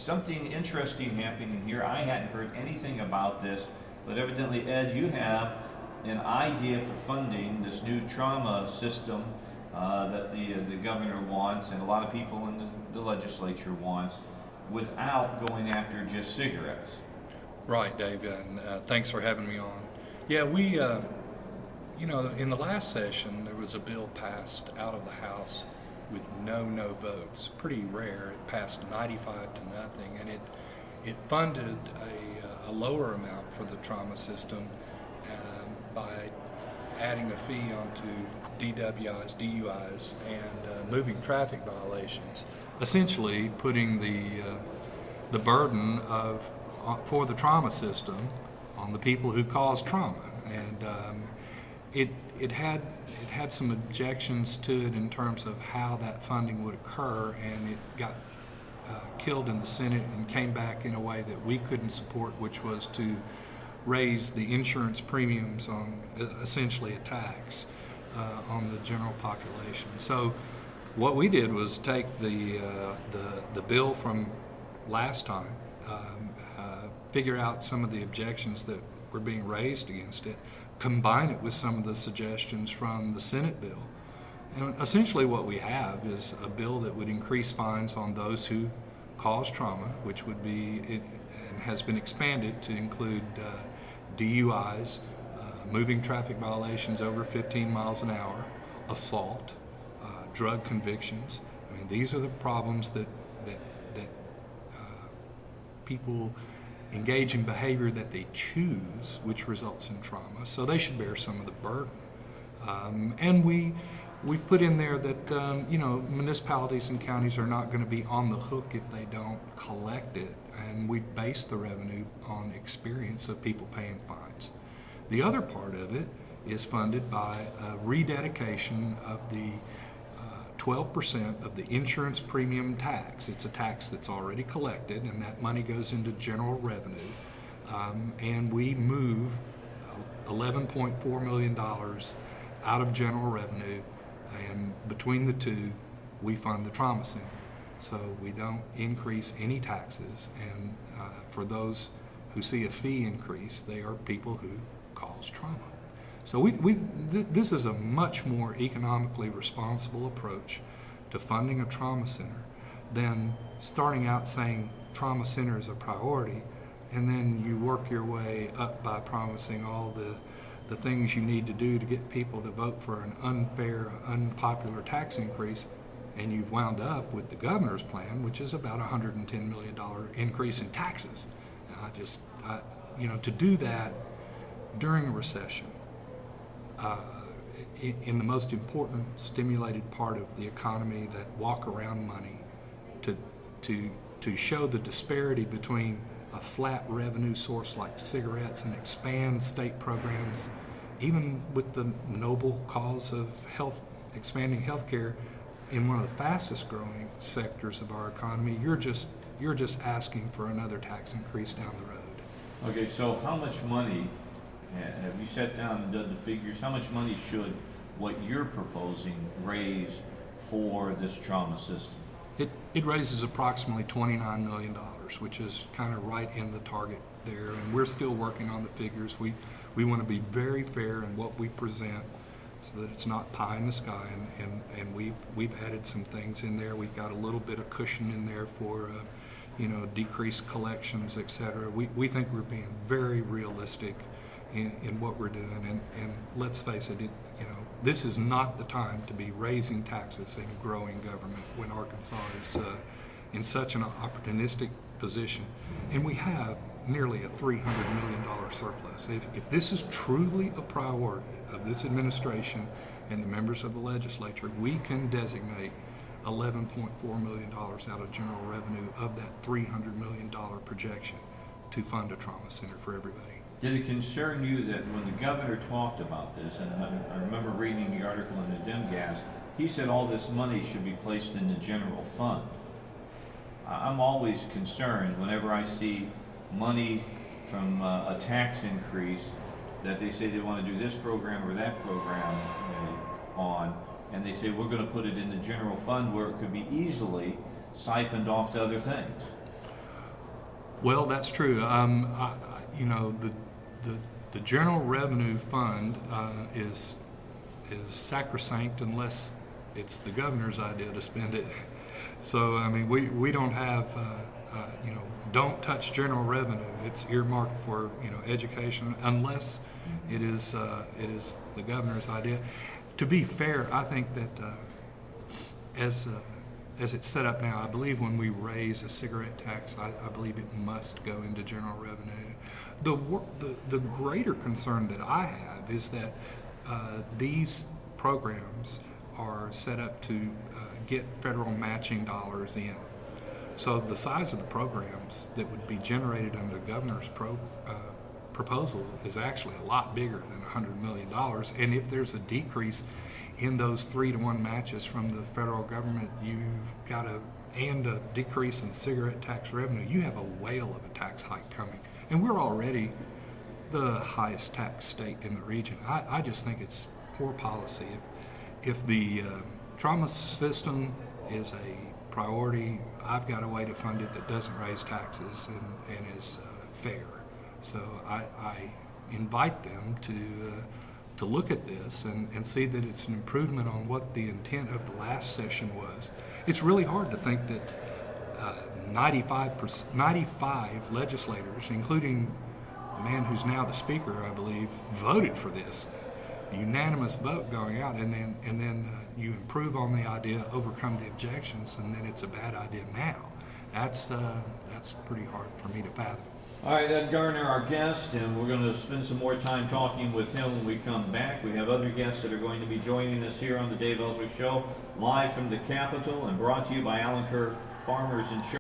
something interesting happening here. I hadn't heard anything about this, but evidently, Ed, you have an idea for funding this new trauma system that the governor wants, and a lot of people in the legislature wants, without going after just cigarettes. Right, Dave, and thanks for having me on. Yeah, we, in the last session, there was a bill passed out of the House with no votes. Pretty rare. It passed 95 to nothing, and it funded a lower amount for the trauma system by adding a fee onto DWIs, DUIs, and moving traffic violations, essentially putting the burden for the trauma system on the people who cause trauma. And it had some objections to it in terms of how that funding would occur, and it got killed in the Senate and came back in a way that we couldn't support, which was to raise the insurance premiums on essentially a tax on the general population. So what we did was take the bill from last time, figure out some of the objections that were being raised against it, combine it with some of the suggestions from the Senate bill. And essentially what we have is a bill that would increase fines on those who cause trauma, which would be, and has been expanded to include DUIs, moving traffic violations over 15 miles an hour, assault, drug convictions. I mean, these are the problems that people engage in behavior that they choose, which results in trauma. So they should bear some of the burden. And we've put in there that municipalities and counties are not going to be on the hook if they don't collect it, and we've based the revenue on experience of people paying fines. The other part of it is funded by a rededication of the 12% of the insurance premium tax. It's a tax that's already collected, and that money goes into general revenue. And we move $11.4 million out of general revenue, and between the two, we fund the trauma center. So we don't increase any taxes, and for those who see a fee increase, they are people who cause trauma. So this is a much more economically responsible approach to funding a trauma center than starting out saying trauma center is a priority, and then you work your way up by promising all the things you need to do to get people to vote for an unfair, unpopular tax increase, and you've wound up with the governor's plan, which is about $110 million increase in taxes. And to do that during a recession, in the most important stimulated part of the economy, that walk around money, to show the disparity between a flat revenue source like cigarettes and expand state programs, even with the noble cause of expanding healthcare in one of the fastest growing sectors of our economy, you're just asking for another tax increase down the road. Okay, so how much money, have you sat down and done the figures, how much money should what you're proposing raise for this trauma system? It raises approximately $29 million, which is kind of right in the target there, and we're still working on the figures. We want to be very fair in what we present so that it's not pie in the sky, and we've added some things in there. We've got a little bit of cushion in there for decreased collections, et cetera. We think we're being very realistic in what we're doing, and let's face it, this is not the time to be raising taxes and growing government when Arkansas is in such an opportunistic position, and we have nearly a $300 million surplus. If this is truly a priority of this administration and the members of the legislature, we can designate $11.4 million out of general revenue of that $300 million projection to fund a trauma center for everybody. Did it concern you that when the governor talked about this, and I remember reading the article in the DemGas, he said all this money should be placed in the general fund? I'm always concerned whenever I see money from a tax increase that they say they want to do this program or that program on, and they say we're going to put it in the general fund where it could be easily siphoned off to other things. Well, that's true. You know, the general revenue fund is sacrosanct unless it's the governor's idea to spend it. So, I mean, we don't have, you know, don't touch general revenue. It's earmarked for, you know, education unless it is the governor's idea. To be fair, I think that as it's set up now, I believe when we raise a cigarette tax, I believe it must go into general revenue. The greater concern that I have is that these programs are set up to get federal matching dollars in. So the size of the programs that would be generated under the governor's proposal is actually a lot bigger than $100 million. And if there's a decrease in those 3-to-1 matches from the federal government, and a decrease in cigarette tax revenue, you have a whale of a tax hike coming. And we're already the highest tax state in the region. I just think it's poor policy. If the trauma system is a priority, I've got a way to fund it that doesn't raise taxes and is fair. So I invite them to look at this and see that it's an improvement on what the intent of the last session was. It's really hard to think that 95 legislators, including the man who's now the speaker, I believe, voted for this. A unanimous vote going out, and then you improve on the idea, overcome the objections, and then it's a bad idea now. That's pretty hard for me to fathom. All right, Ed Garner, our guest, and we're going to spend some more time talking with him when we come back. We have other guests that are going to be joining us here on the Dave Ellswick Show, live from the Capitol and brought to you by Allen Kerr Farmers Insurance.